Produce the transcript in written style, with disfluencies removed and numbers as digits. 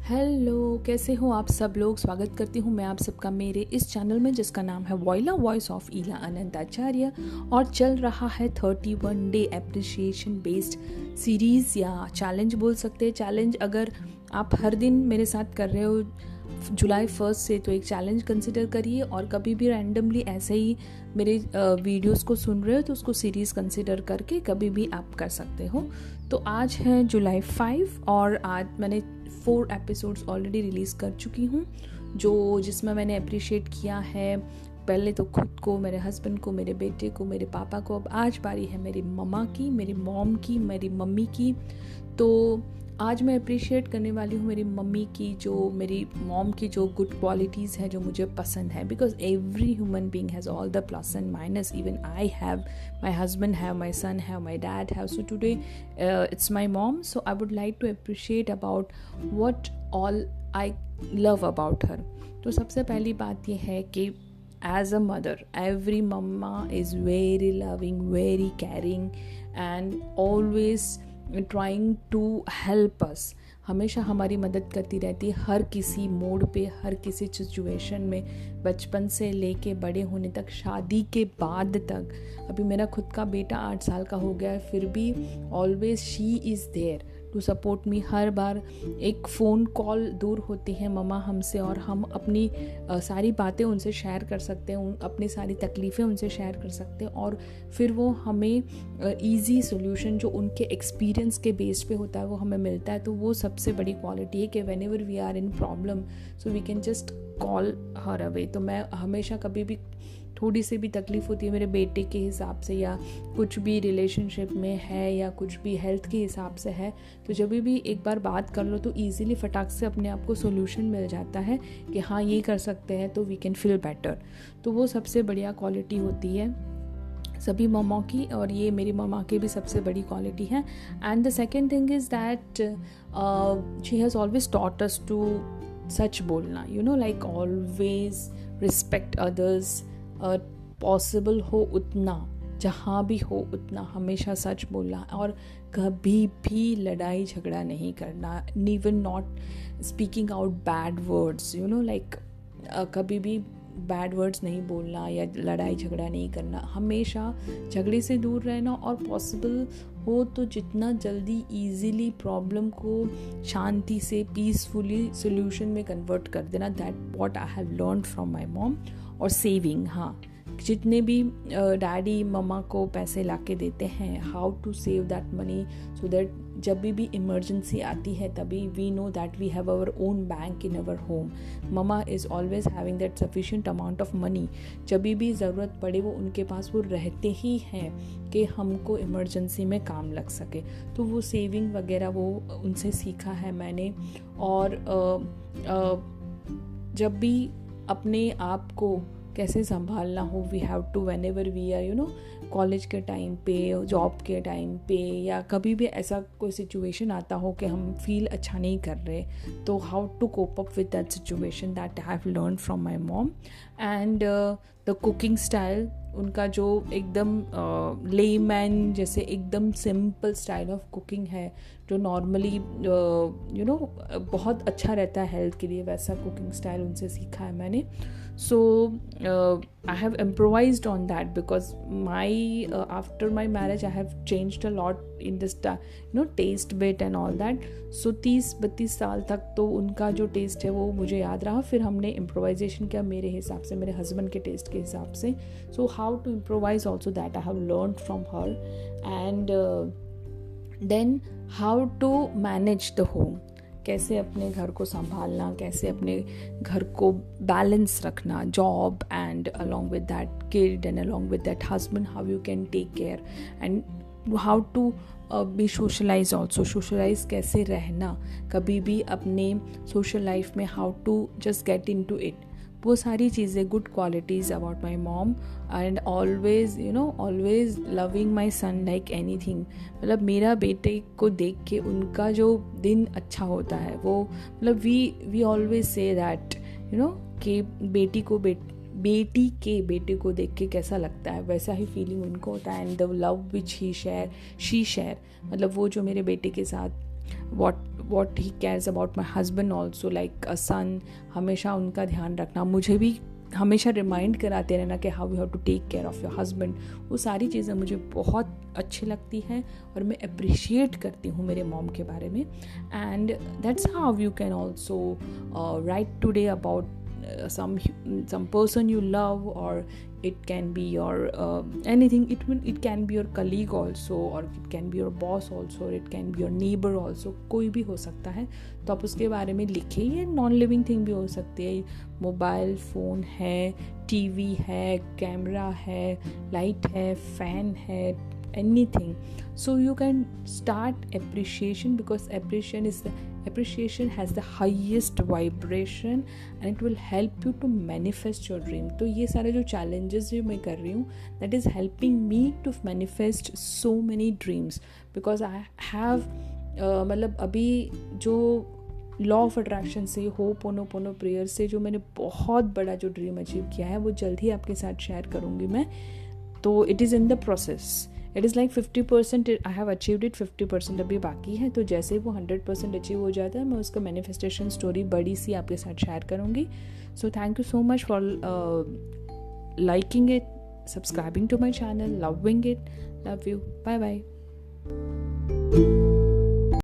Hello, कैसे हो आप सब लोग। स्वागत करती हूँ मैं आप सबका मेरे इस चैनल में जिसका नाम है वॉइला वॉइस ऑफ ईला अनंताचार्य। और चल रहा है 31 डे एप्रिसिएशन बेस्ड सीरीज़ या चैलेंज बोल सकते हैं। चैलेंज अगर आप हर दिन मेरे साथ कर रहे हो जुलाई 1 से तो एक चैलेंज कंसिडर करिए, और कभी भी रैंडमली ऐसे ही मेरे वीडियोस को सुन रहे हो तो उसको सीरीज़ कंसिडर करके कभी भी आप कर सकते हो। तो आज है जुलाई 5 और आज मैंने 4 एपिसोड्स ऑलरेडी रिलीज़ कर चुकी हूँ जिसमें मैंने अप्रिशिएट किया है पहले तो खुद को, मेरे हस्बैंड को, मेरे बेटे को, मेरे पापा को। अब आज बारी है मेरी मम्मा की, मेरी मॉम की, मेरी मम्मी की। तो आज मैं अप्रिशिएट करने वाली हूँ मेरी मम्मी की, मेरी मॉम की जो गुड क्वालिटीज़ है जो मुझे पसंद है। Because every human being has all the plus and minus. Even I have, my husband have, my son have, my dad have. So today it's my mom, so I would like to appreciate about what all I love about her. तो सबसे पहली बात यह है कि as a mother, every mama is very loving, very caring and always trying to help us. हमेशा हमारी मदद करती रहती है हर किसी मोड पे, हर किसी सिचुएशन में, बचपन से लेके बड़े होने तक, शादी के बाद तक। अभी मेरा खुद का बेटा 8 साल का हो गया है, फिर भी always she is there to support me. हर बार एक फ़ोन कॉल दूर होती है मम्मा हमसे, और हम अपनी सारी बातें उनसे शेयर कर सकते हैं, अपनी सारी तकलीफ़ें उनसे शेयर कर सकते हैं, और फिर वो हमें ईजी सोल्यूशन जो उनके एक्सपीरियंस के बेस पे होता है वो हमें मिलता है। तो वो सबसे बड़ी क्वालिटी है कि whenever we are in problem so we can just call her away. तो मैं हमेशा कभी भी थोड़ी सी भी तकलीफ़ होती है मेरे बेटे के हिसाब से, या कुछ भी रिलेशनशिप में है, या कुछ भी हेल्थ के हिसाब से है, तो जब भी एक बार बात कर लो तो ईज़िली फटाक से अपने आप को सोल्यूशन मिल जाता है कि हाँ ये कर सकते हैं तो वी कैन फील बेटर। तो वो सबसे बढ़िया क्वालिटी होती है सभी मम्मा की, और ये मेरी मम्मा की भी सबसे बड़ी क्वालिटी है। And the second thing is that she has always taught us to सच बोलना, like always respect others, possible हो उतना, जहाँ भी हो उतना हमेशा सच बोलना, और कभी भी लड़ाई झगड़ा नहीं करना, even not speaking out bad words, like कभी भी बैड वर्ड्स नहीं बोलना या लड़ाई झगड़ा नहीं करना, हमेशा झगड़े से दूर रहना, और पॉसिबल हो तो जितना जल्दी ईजीली प्रॉब्लम को शांति से पीसफुली सोल्यूशन में कन्वर्ट कर देना। That what I have learned from my mom. और सेविंग, हाँ, जितने भी डैडी मम्मा को पैसे लाके देते हैं, how to save that money so that जब भी इमरजेंसी आती है तभी we know that we have our own bank in our home. मम्मा is always having that sufficient amount of money. जब भी ज़रूरत पड़े वो उनके पास वो रहते ही हैं कि हमको इमरजेंसी में काम लग सके। तो वो सेविंग वगैरह वो उनसे सीखा है मैंने। और जब भी अपने आप को कैसे संभालना हो, we have to, whenever we are college के टाइम पे, जॉब के टाइम पे, या कभी भी ऐसा कोई सिचुएशन आता हो कि हम फील अच्छा नहीं कर रहे, तो how to cope up with that situation, that I have learn from my mom. And the cooking style, उनका जो एकदम लेमैन जैसे एकदम सिंपल स्टाइल ऑफ कुकिंग है, जो नॉर्मली बहुत अच्छा रहता है हेल्थ के लिए, वैसा कुकिंग स्टाइल उनसे सीखा है मैंने। So I have improvised on that because after my marriage I have changed a lot in this taste bit and all that. So 30-32 साल तक तो उनका जो टेस्ट है वो मुझे याद रहा। फिर हमने इम्प्रोवाइजेशन किया मेरे हिसाब से, मेरे हस्बैंड के टेस्ट के हिसाब से। So how to improvise also, that I have learned from her. And then how to manage the home, कैसे अपने घर को संभालना, कैसे अपने घर को बैलेंस रखना, job and along with that kid and along with that husband, how you can take care, and how to be socialize also, socialize कैसे रहना कभी भी अपने सोशल लाइफ में, how to just get in to it. वो सारी चीज़ें good qualities about my mom. And always always loving my son like anything. मतलब मेरा बेटे को देख के उनका जो दिन अच्छा होता है, वो मतलब वी ऑलवेज से दैट कि बेटी के बेटे को देख के कैसा लगता है वैसा ही फीलिंग उनको होता है। And the love which she share, मतलब वो जो मेरे बेटे के साथ what he cares about my husband also, like a son. हमेशा उनका ध्यान रखना, मुझे भी हमेशा रिमाइंड कराते रहना कि how you have to take care of your husband. वो सारी चीज़ें मुझे बहुत अच्छी लगती हैं और मैं अप्रिशिएट करती हूँ मेरे मॉम के बारे में. And that's how you can also right today about some person you love, or it can be your anything. It can be your colleague also, or it can be your boss also, or it can be your neighbor also. कोई भी हो सकता है, तो आप उसके बारे में लिखिए. ये नॉन लिविंग थिंग भी हो सकती है. मोबाइल फ़ोन है, टीवी है, कैमरा है, लाइट है, फैन है, anything. So you can start appreciation, because appreciation has the highest vibration and it will help you to manifest your dream. तो ये सारे जो challenges जो मैं कर रही हूँ, that is helping me to manifest so many dreams, because I have मतलब अभी जो लॉ ऑफ अट्रैक्शन से, होपोनोपोनो प्रेयर से जो मैंने बहुत बड़ा जो ड्रीम अचीव किया है, वो जल्द ही आपके साथ शेयर करूँगी मैं. तो it is in the process. It is like 50% I have achieved it, 50% अभी बाकी है. तो जैसे वो 100% अचीव हो जाता है, मैं उसका मैनिफेस्टेशन स्टोरी बड़ी सी आपके साथ शेयर करूँगी. So thank you so much for liking it, subscribing to my channel, loving it. Love you. Bye bye.